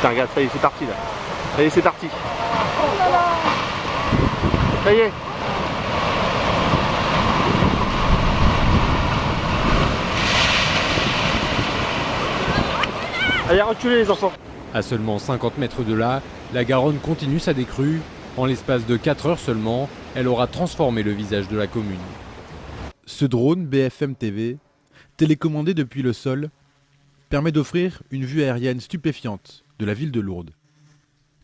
Tiens, regarde, ça y est, c'est parti là. Ça y est, c'est parti. Ça y est. Allez, reculez les enfants. À seulement 50 mètres de là, la Garonne continue sa décrue. En l'espace de 4 heures seulement, elle aura transformé le visage de la commune. Ce drone BFM TV, télécommandé depuis le sol, permet d'offrir une vue aérienne stupéfiante de la ville de Lourdes.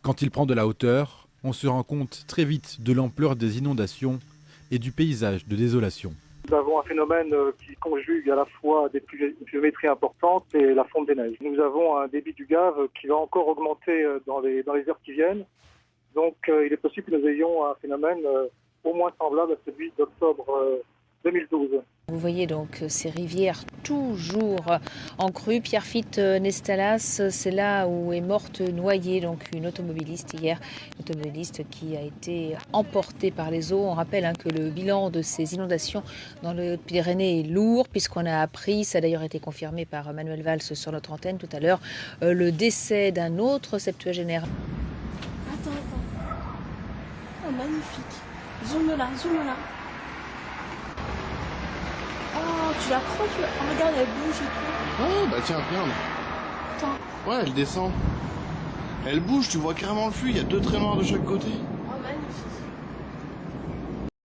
Quand il prend de la hauteur, on se rend compte très vite de l'ampleur des inondations et du paysage de désolation. Nous avons un phénomène qui conjugue à la fois des pluviométries importantes et la fonte des neiges. Nous avons un débit du Gave qui va encore augmenter dans les heures qui viennent. Donc il est possible que nous ayons un phénomène au moins semblable à celui d'octobre 2012. Vous voyez donc ces rivières toujours en crue. Pierrefitte Nestalas, c'est là où est morte noyée donc une automobiliste hier, une automobiliste qui a été emportée par les eaux. On rappelle que le bilan de ces inondations dans les Hautes-Pyrénées est lourd puisqu'on a appris, ça a d'ailleurs été confirmé par Manuel Valls sur notre antenne tout à l'heure, le décès d'un autre septuagénaire. Attends. Oh, magnifique. Zoom là. Oh, tu la crois, oh, regarde, elle bouge et tout. Oh, bah tiens, regarde. Attends. Ouais, elle descend. Elle bouge, tu vois carrément le flux, il y a 2 traits noirs de chaque côté. Oh, magnifique.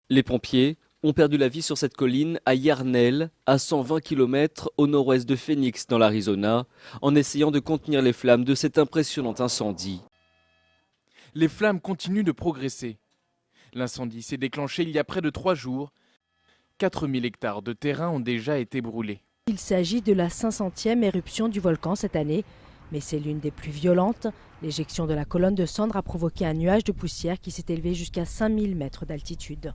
Les pompiers ont perdu la vie sur cette colline à Yarnell, à 120 km au nord-ouest de Phoenix, dans l'Arizona, en essayant de contenir les flammes de cet impressionnant incendie. Les flammes continuent de progresser. L'incendie s'est déclenché il y a près de 3 jours. 4000 hectares de terrain ont déjà été brûlés. Il s'agit de la 500e éruption du volcan cette année, mais c'est l'une des plus violentes. L'éjection de la colonne de cendres a provoqué un nuage de poussière qui s'est élevé jusqu'à 5000 mètres d'altitude.